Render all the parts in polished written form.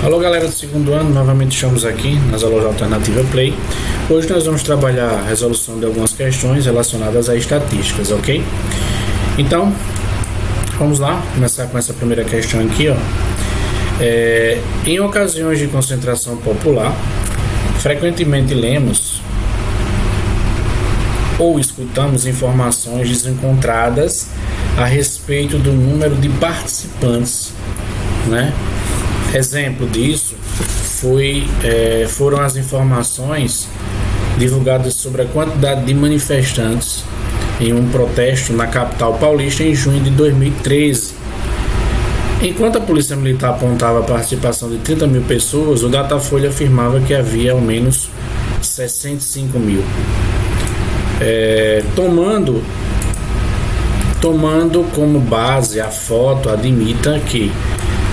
Alô galera do segundo ano, novamente estamos aqui nas aulas Alternativa Play. Hoje nós vamos trabalhar a resolução de algumas questões relacionadas a estatísticas, ok? Então, vamos lá, começar com essa primeira questão aqui, ó. Em ocasiões de concentração popular, frequentemente lemos ou escutamos informações desencontradas a respeito do número de participantes, né? Exemplo disso foram as informações divulgadas sobre a quantidade de manifestantes em um protesto na capital paulista em junho de 2013. Enquanto a Polícia Militar apontava a participação de 30 mil pessoas, o Datafolha afirmava que havia ao menos 65 mil. Tomando como base a foto, admita que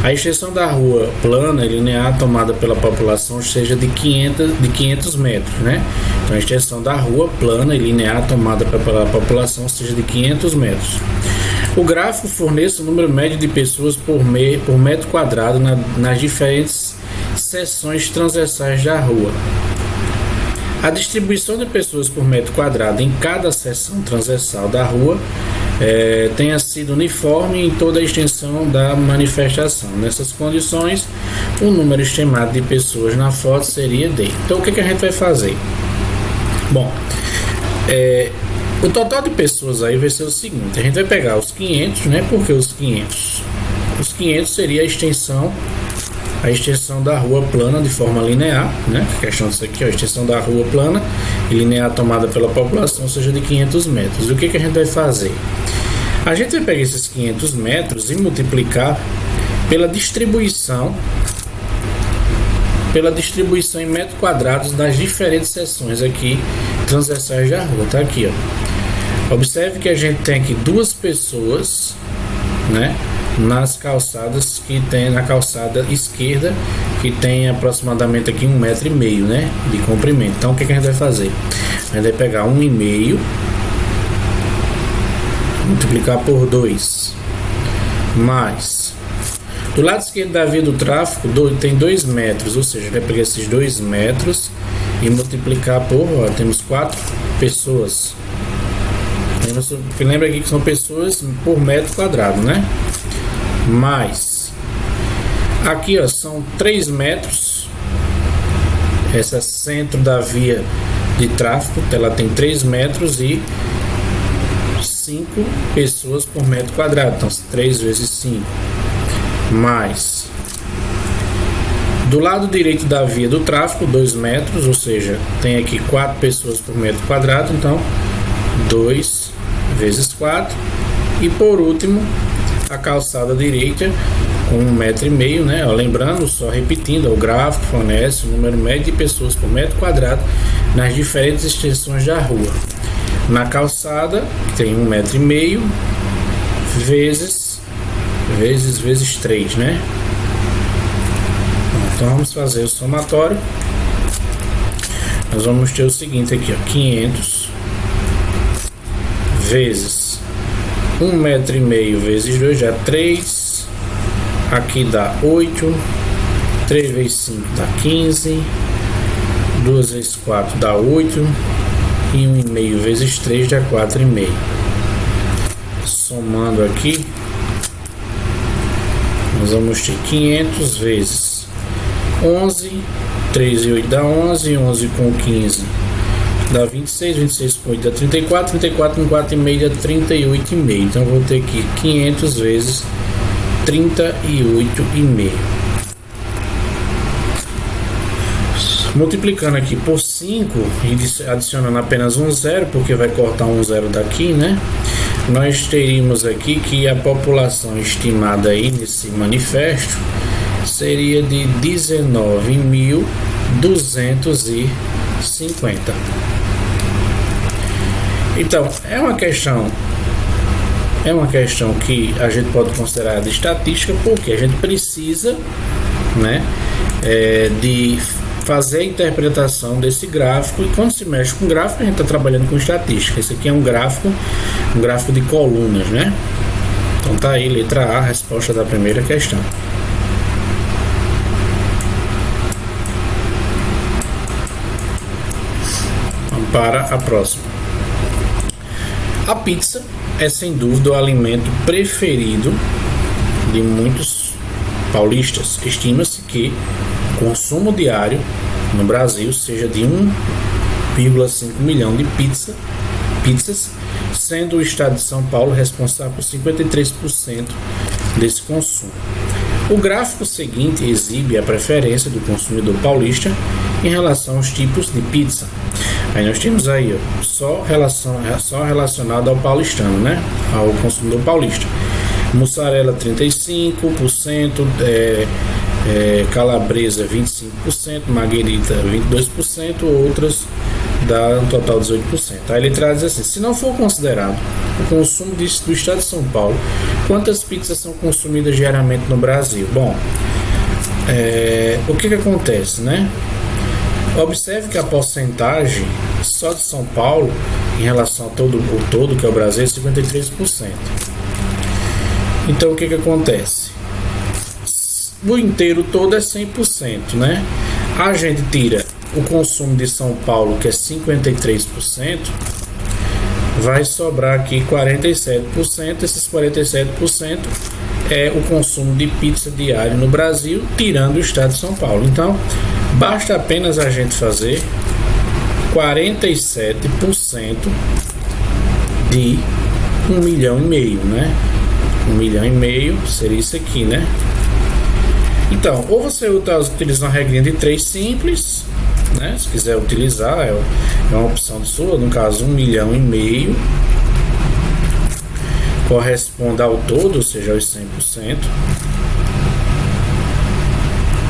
a extensão da rua plana e linear tomada pela população seja de 500 metros, né? Então a extensão da rua plana e linear tomada pela população seja de 500 metros. O gráfico fornece o número médio de pessoas por metro quadrado nas diferentes seções transversais da rua. A distribuição de pessoas por metro quadrado em cada seção transversal da rua tenha sido uniforme em toda a extensão da manifestação. Nessas condições, o número estimado de pessoas na foto seria D. Então, o que a gente vai fazer? Bom, o total de pessoas aí vai ser o seguinte: a gente vai pegar os 500, né? Porque os 500 seria a extensão da rua plana de forma linear, né? A questão disso aqui, ó, a extensão da rua plana e linear tomada pela população seja de 500 metros. O que a gente vai fazer? A gente vai pegar esses 500 metros e multiplicar pela distribuição em metros quadrados das diferentes seções aqui transversais da rua. Tá aqui, ó. Observe que a gente tem aqui duas pessoas, né? Nas calçadas que tem na calçada esquerda, que tem aproximadamente aqui 1,5 m, né, de comprimento. Então o que a gente vai fazer? A gente vai pegar 1,5 multiplicar por 2 mais do lado esquerdo da via do tráfego tem 2 metros, ou seja, vai pegar esses 2 metros e multiplicar por, ó, temos 4 pessoas. Lembra aqui que são pessoas por metro quadrado, né? Mais aqui, ó, são 3 metros. Esse é centro da via de tráfego, ela tem 3 metros e 5 pessoas por metro quadrado, então 3 vezes 5. Mais do lado direito da via do tráfego 2 metros, ou seja, tem aqui 4 pessoas por metro quadrado, então 2 vezes 4. E por último, a calçada direita com 1,5 m, né? Lembrando, só repetindo, o gráfico fornece o número médio de pessoas por metro quadrado nas diferentes extensões da rua. Na calçada tem 1,5 m vezes 3, né? Então vamos fazer o somatório. Nós vamos ter o seguinte aqui, ó, 500 vezes 1,5 m vezes 2 já 3, aqui dá 8, 3 vezes 5 dá 15, 2 vezes 4 dá 8 e 1,5 vezes 3 dá 4,5. Somando aqui, nós vamos ter 500 vezes 11, 3 e 8 dá 11, 11 com 15 dá 26, 26 com 8 dá 34, 34 com 4,5 dá 38,5. Então eu vou ter aqui 500 vezes 38,5. Multiplicando aqui por 5 e adicionando apenas um zero, porque vai cortar um zero daqui, né? Nós teríamos aqui que a população estimada aí nesse manifesto seria de 19.250. Então, é uma questão que a gente pode considerar de estatística, porque a gente precisa, né, de fazer a interpretação desse gráfico, e quando se mexe com gráfico, a gente está trabalhando com estatística. Esse aqui é um gráfico de colunas, né? Então tá aí, letra A, a resposta da primeira questão. para a próxima. A pizza é sem dúvida o alimento preferido de muitos paulistas. Estima-se que o consumo diário no Brasil seja de 1,5 milhão de pizzas, sendo o estado de São Paulo responsável por 53% desse consumo. O gráfico seguinte exibe a preferência do consumidor paulista em relação aos tipos de pizza. Aí nós temos aí só relacionado ao paulistano, né? Ao consumidor paulista. Mussarela 35%, calabresa 25%, marguerita 22%, outras dá um total de 18%. Aí ele traz assim: se não for considerado o consumo do estado de São Paulo, quantas pizzas são consumidas diariamente no Brasil? Bom, o que acontece, né? Observe que a porcentagem só de São Paulo em relação a todo que é o Brasil é 53%. Então o que acontece? O inteiro todo é 100%, né? A gente tira o consumo de São Paulo, que é 53%, vai sobrar aqui 47%. Esses 47% é o consumo de pizza diário no Brasil, tirando o estado de São Paulo. Então, basta apenas a gente fazer 47% de 1,5 milhão, né? 1,5 milhão seria isso aqui, né? Então, ou você utiliza uma regrinha de 3 simples, né? Se quiser utilizar, é uma opção sua. No caso, 1,5 milhão corresponde ao todo, ou seja, aos 100%,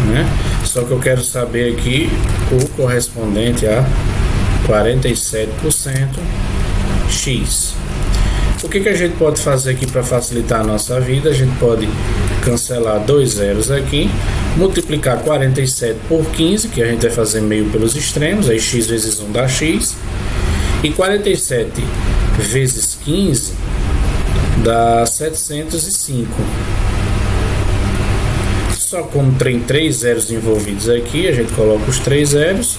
né? Só que eu quero saber aqui o correspondente a 47% x. O que a gente pode fazer aqui para facilitar a nossa vida? A gente pode cancelar 2 zeros aqui, multiplicar 47 por 15, que a gente vai fazer meio pelos extremos, aí x vezes 1 dá x, e 47 vezes 15 dá 705. Só como tem 3 zeros envolvidos aqui, a gente coloca os 3 zeros,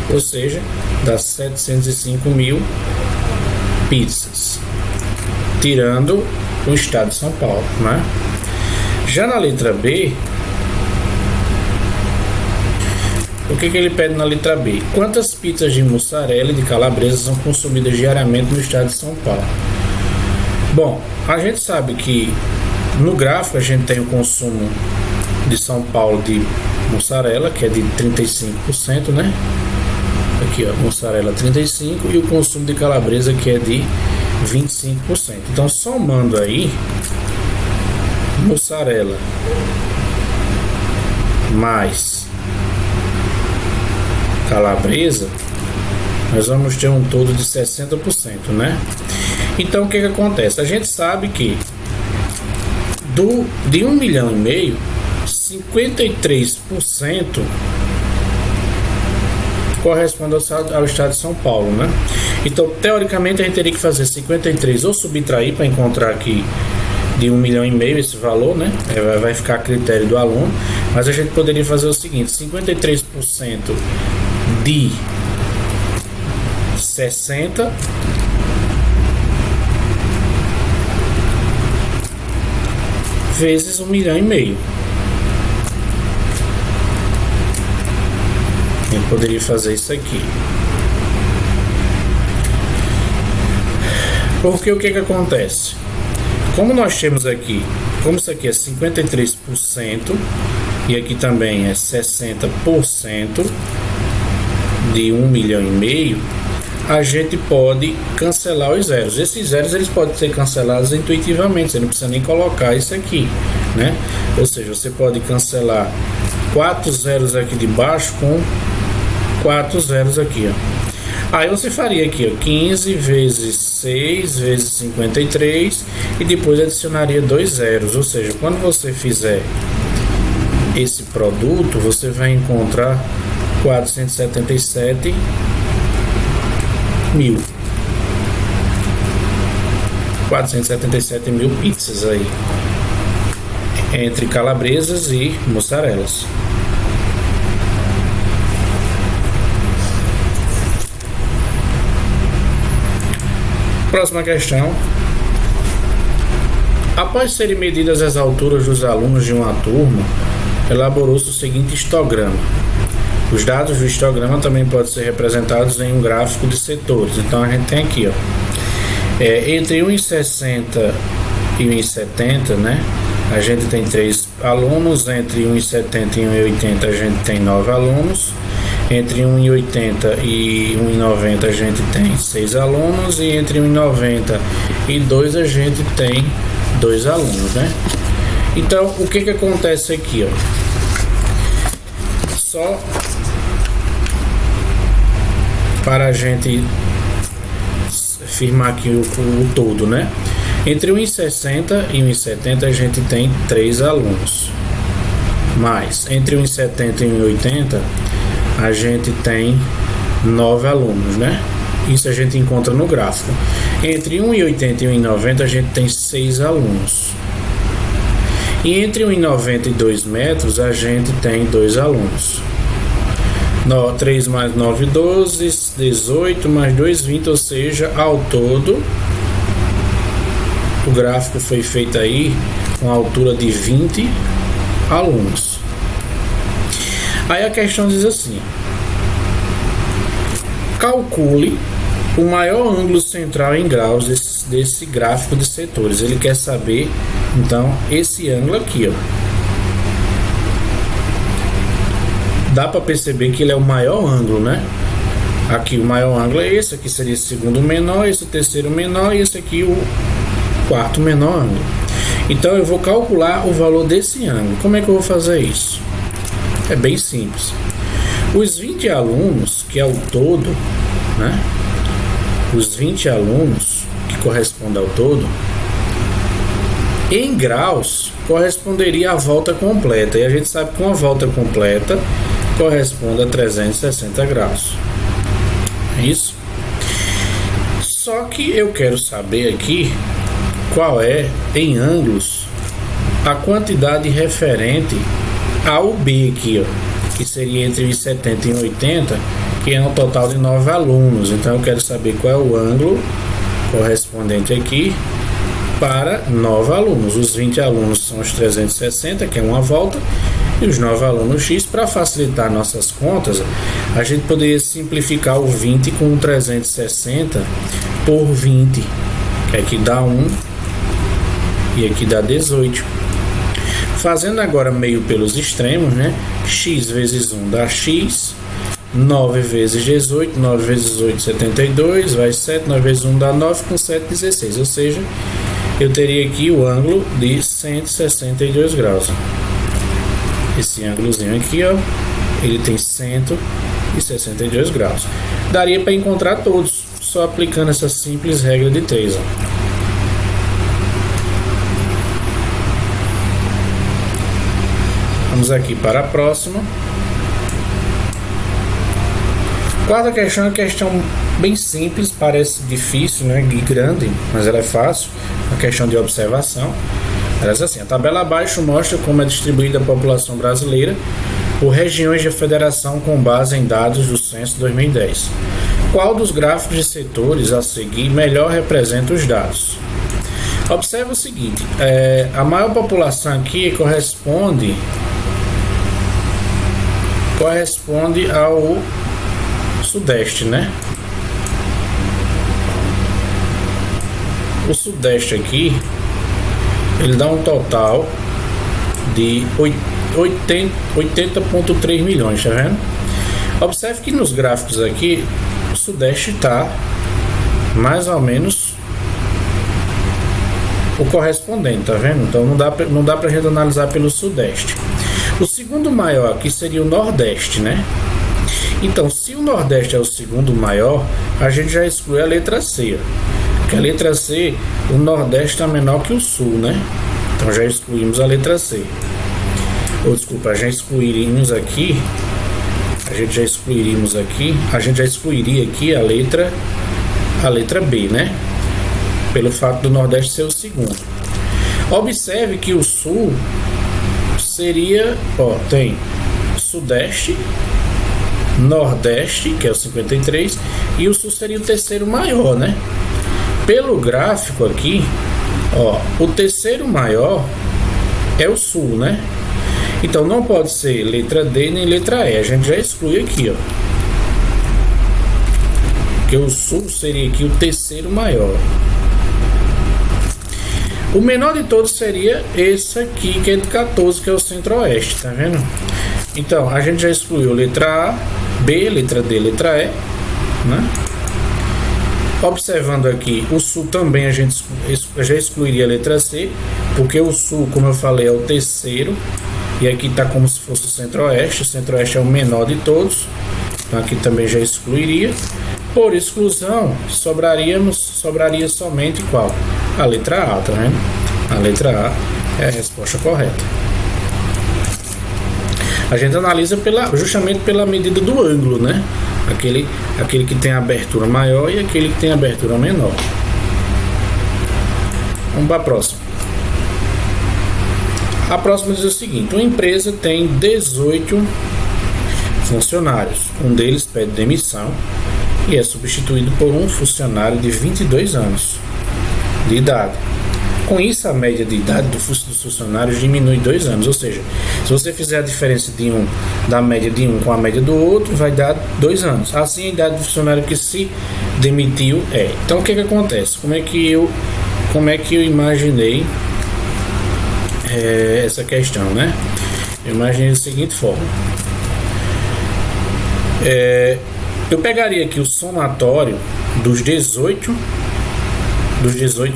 ou seja, dá 705 mil pizzas, tirando o estado de São Paulo, né? Já na letra B, o que ele pede na letra B? Quantas pizzas de mussarela e de calabresa são consumidas diariamente no estado de São Paulo? Bom, a gente sabe que no gráfico a gente tem o consumo de São Paulo de mussarela, que é de 35%, né? Aqui, ó, mussarela 35%, e o consumo de calabresa, que é de 25%. Então, somando aí, mussarela mais calabresa, nós vamos ter um todo de 60%, né? Então, o que acontece? A gente sabe que de 1,5 milhão, 53% corresponde ao estado de São Paulo, né? Então, teoricamente, a gente teria que fazer 53 ou subtrair para encontrar aqui de 1,5 milhão esse valor, né? Vai ficar a critério do aluno, mas a gente poderia fazer o seguinte: 53% de 60 vezes 1,5 milhão. A gente poderia fazer isso aqui. Porque o que acontece? Como nós temos aqui, como isso aqui é 53% e aqui também é 60% de 1,5 milhão, a gente pode cancelar os zeros. Esses zeros eles podem ser cancelados intuitivamente, você não precisa nem colocar isso aqui, né? Ou seja, você pode cancelar 4 zeros aqui de baixo com 4 zeros aqui, ó. Aí você faria aqui, ó, 15 vezes 6 vezes 53 e depois adicionaria 2 zeros. Ou seja, quando você fizer esse produto, você vai encontrar 477 mil. 477 mil pizzas aí, entre calabresas e mussarelas. Próxima questão. Após serem medidas as alturas dos alunos de uma turma, elaborou-se o seguinte histograma. Os dados do histograma também podem ser representados em um gráfico de setores. Então a gente tem aqui, entre 1,60 e 1,70, né? A gente tem 3 alunos. Entre 1,70 e 1,80 a gente tem 9 alunos. Entre 1,80 e 1,90 a gente tem 6 alunos. E entre 1,90 e 2 a gente tem 2 alunos, né? Então, o que acontece aqui, Só para a gente firmar aqui o todo, né? Entre 1,60 e 1,70 a gente tem 3 alunos. Mas entre 1,70 e 1,80 a gente tem 9 alunos, né? Isso a gente encontra no gráfico. Entre 1,80 e 1,90 a gente tem 6 alunos. E entre 1,90 e 2 metros a gente tem 2 alunos. 3 mais 9, 12, 18 mais 2, 20, ou seja, ao todo o gráfico foi feito aí com a altura de 20 alunos. Aí a questão diz assim: calcule o maior ângulo central em graus desse gráfico de setores. Ele quer saber, então, esse ângulo aqui, Dá para perceber que ele é o maior ângulo, né? Aqui o maior ângulo é esse, aqui seria o segundo menor, esse o terceiro menor e esse aqui o quarto menor ângulo. Então eu vou calcular o valor desse ângulo. Como é que eu vou fazer isso? É bem simples. Os 20 alunos, que é o todo, né? Os 20 alunos, que corresponde ao todo, em graus, corresponderia à volta completa. E a gente sabe que uma volta completa corresponde a 360 graus. É isso? Só que eu quero saber aqui qual é, em ângulos, a quantidade referente ao B aqui, que seria entre 1,70 e 1,80, que é um total de 9 alunos. Então eu quero saber qual é o ângulo correspondente aqui para 9 alunos. Os 20 alunos são os 360, que é uma volta, e os 9 alunos X. Para facilitar nossas contas, a gente poderia simplificar o 20 com 360 por 20, que aqui dá 1 e aqui dá 18. Fazendo agora meio pelos extremos, né? X vezes 1 dá X, 9 vezes 18, 9 vezes 8, 72, vai 7, 9 vezes 1 dá 9, com 7, 16. Ou seja, eu teria aqui o ângulo de 162 graus. Esse ângulozinho aqui, ele tem 162 graus. Daria para encontrar todos, só aplicando essa simples regra de 3. Vamos aqui para a próxima. Quarta questão é uma questão bem simples, parece difícil, né, e grande, mas ela é fácil. Uma questão de observação. Ela diz assim: a tabela abaixo mostra como é distribuída a população brasileira por regiões de federação com base em dados do censo 2010. Qual dos gráficos de setores a seguir melhor representa os dados? Observe o seguinte: a maior população aqui corresponde ao Sudeste, né? O Sudeste aqui, ele dá um total de 80,3 milhões, tá vendo? Observe que nos gráficos aqui, o Sudeste está mais ou menos o correspondente, tá vendo? Então não dá pra gente analisar pelo Sudeste. O segundo maior aqui seria o Nordeste, né? Então, se o Nordeste é o segundo maior, a gente já exclui a letra C. Porque a letra C, o Nordeste está menor que o Sul, né? Então já excluímos a letra C. Ou desculpa, a gente já excluiria aqui a letra B, né? Pelo fato do Nordeste ser o segundo. Observe que o Sul seria, tem Sudeste, Nordeste, que é o 53, e o Sul seria o terceiro maior, né? Pelo gráfico aqui, ó, o terceiro maior é o sul, né? Então não pode ser letra D nem letra E. A gente já exclui aqui, ó. Porque o sul seria aqui o terceiro maior. O menor de todos seria esse aqui, que é de 14, que é o centro-oeste, tá vendo? Então, a gente já excluiu letra A, B, letra D, letra E, né? Observando aqui, o sul também a gente já excluiria a letra C, porque o sul, como eu falei, é o terceiro, e aqui está como se fosse o centro-oeste. O centro-oeste é o menor de todos, então aqui também já excluiria. Por exclusão, sobraria somente qual? A letra A, tá vendo? A letra A é a resposta correta. A gente analisa justamente pela medida do ângulo, né? Aquele que tem a abertura maior e aquele que tem a abertura menor. Vamos para a próxima. A próxima diz o seguinte: uma empresa tem 18 funcionários. Um deles pede demissão e é substituído por um funcionário de 22 anos de idade. Com isso, a média de idade dos funcionários diminui 2 anos. Ou seja, se você fizer a diferença da média de um com a média do outro, vai dar 2 anos. Assim, a idade do funcionário que se demitiu é. Então, o que acontece? Como é que eu imaginei essa questão, né? Eu imaginei da seguinte forma. Eu pegaria aqui o somatório dos 18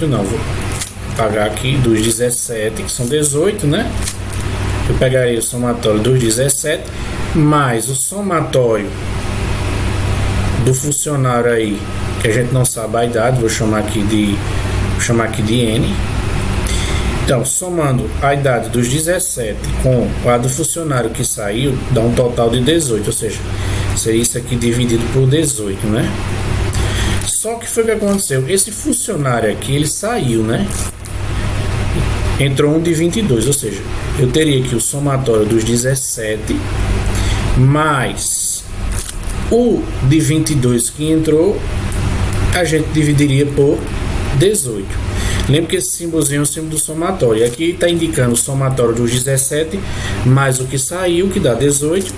não, vou pagar aqui dos 17, que são 18, né? Eu pegaria o somatório dos 17 mais o somatório do funcionário aí, que a gente não sabe a idade, vou chamar aqui de N. Então, somando a idade dos 17 com a do funcionário que saiu, dá um total de 18, ou seja, seria isso aqui dividido por 18, né? Só que foi o que aconteceu, esse funcionário aqui, ele saiu, né? Entrou um de 22, ou seja, eu teria aqui o somatório dos 17 mais o de 22 que entrou, a gente dividiria por 18. Lembra que esse símbolozinho é o símbolo do somatório. Aqui está indicando o somatório dos 17 mais o que saiu, que dá 18.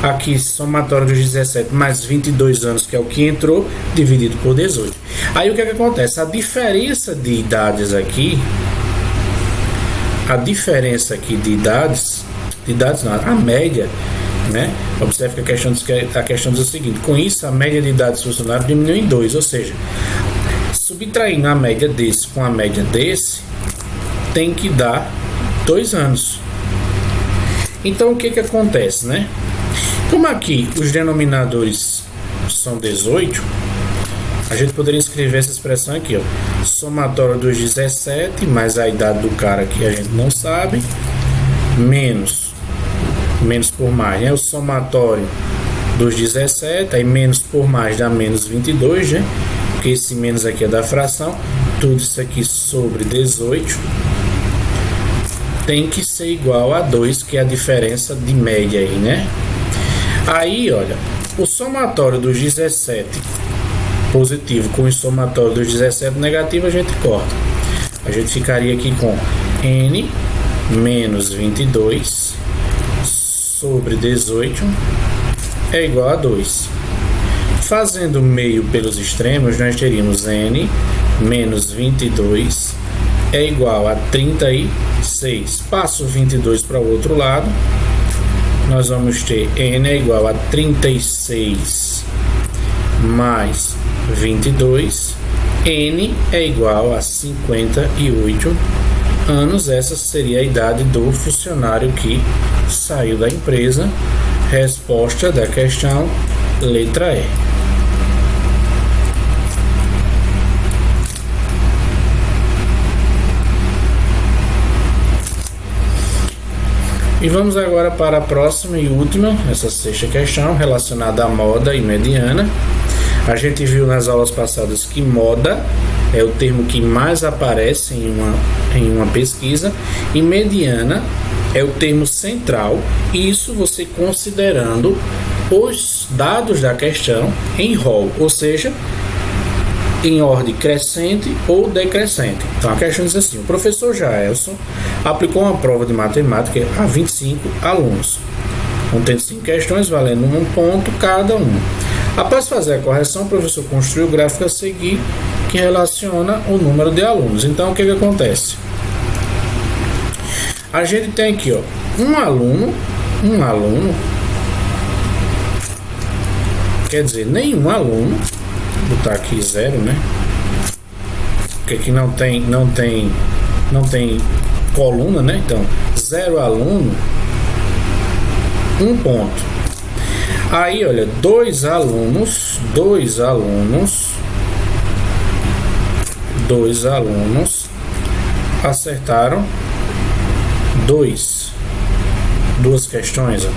Aqui, somatório dos 17 mais 22 anos, que é o que entrou, dividido por 18. Aí o que acontece? A diferença de idades aqui, a média, né? Observe que a questão diz o seguinte: com isso, a média de idades dos funcionários diminui em 2, ou seja, subtraindo a média desse com a média desse, tem que dar 2 anos. Então, o que acontece, né? Como aqui os denominadores são 18, a gente poderia escrever essa expressão aqui, ó, somatório dos 17 mais a idade do cara que a gente não sabe, menos por mais, né? O somatório dos 17, aí menos por mais dá menos 22, né? Porque esse menos aqui é da fração, tudo isso aqui sobre 18 tem que ser igual a 2, que é a diferença de média aí, né? Aí, olha, o somatório dos 17 positivo com o somatório dos 17 negativo, a gente corta. A gente ficaria aqui com N menos 22 sobre 18 é igual a 2. Fazendo meio pelos extremos, nós teríamos N menos 22 é igual a 36. Passo 22 para o outro lado, nós vamos ter N é igual a 36 mais 22, N é igual a 58 anos. Essa seria a idade do funcionário que saiu da empresa. Resposta da questão, letra E. E vamos agora para a próxima e última, essa sexta questão, relacionada à moda e mediana. A gente viu nas aulas passadas que moda é o termo que mais aparece em uma pesquisa, e mediana é o termo central, isso você considerando os dados da questão em rol, ou seja, em ordem crescente ou decrescente. Então a questão diz assim: o professor Jaelson aplicou uma prova de matemática a 25 alunos, contendo 5 questões valendo 1 ponto cada um. Após fazer a correção, o professor construiu o gráfico a seguir que relaciona o número de alunos. Então o que acontece? A gente tem aqui, ó, um aluno, quer dizer, nenhum aluno, vou botar aqui 0, né? Porque aqui não tem coluna, né? Então, 0 aluno, 1 ponto. Aí, olha, 2 alunos acertaram 2 questões, ó.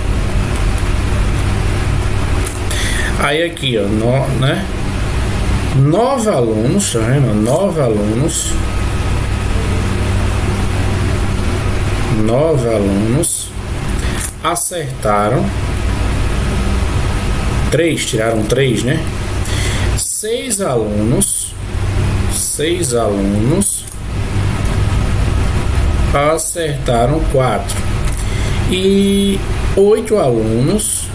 Aí aqui, ó, 9 alunos, tá vendo? 9 alunos acertaram 3, tiraram 3, né? 6 alunos acertaram 4 e 8 alunos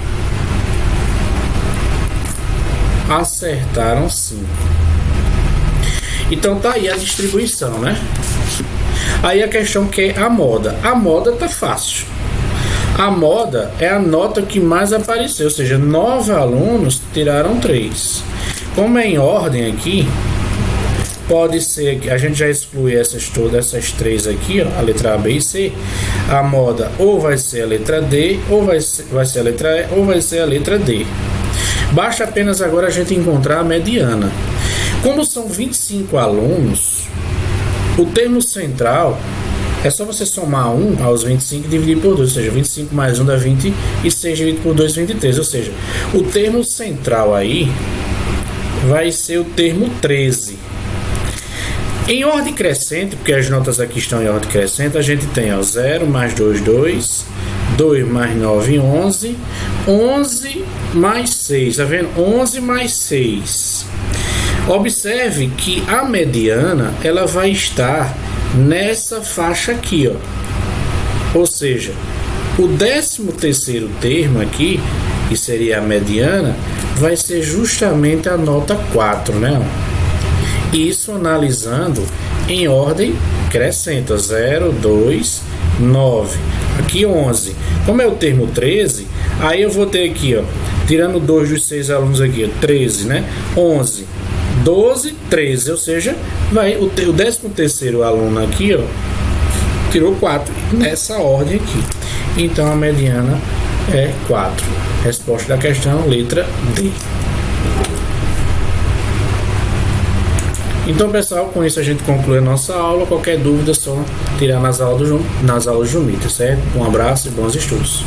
acertaram 5. Então tá aí a distribuição, né? Aí a questão que é a moda. A moda tá fácil. A moda é a nota que mais apareceu, ou seja, 9 alunos tiraram 3. Como é em ordem aqui, pode ser que a gente já exclui todas essas 3 aqui, ó, a letra A, B e C. A moda ou vai ser a letra D, ou vai ser a letra E, ou vai ser a letra D. Basta apenas agora a gente encontrar a mediana. Como são 25 alunos, o termo central é só você somar 1 aos 25 e dividir por 2, ou seja, 25 mais 1 dá 26 dividido por 2, 23. Ou seja, o termo central aí vai ser o termo 13. Em ordem crescente, porque as notas aqui estão em ordem crescente, a gente tem, ó, 0 mais 2, 2, 2 mais 9, 11, 11 mais 6, tá vendo? 11 mais 6. Observe que a mediana, ela vai estar nessa faixa aqui, ó. Ou seja, o 13º termo aqui, que seria a mediana, vai ser justamente a nota 4, né? Isso analisando em ordem crescente, 0, 2, 9, aqui 11. Como é o termo 13, aí eu vou ter aqui, ó, tirando 2 dos 6 alunos aqui, ó, 13, né? 11, 12, 13, ou seja, vai o 13º aluno aqui, ó, tirou 4 nessa ordem aqui. Então a mediana é 4. Resposta da questão, letra D. Então, pessoal, com isso a gente conclui a nossa aula. Qualquer dúvida é só tirar nas aulas do Jumita, certo? Um abraço e bons estudos.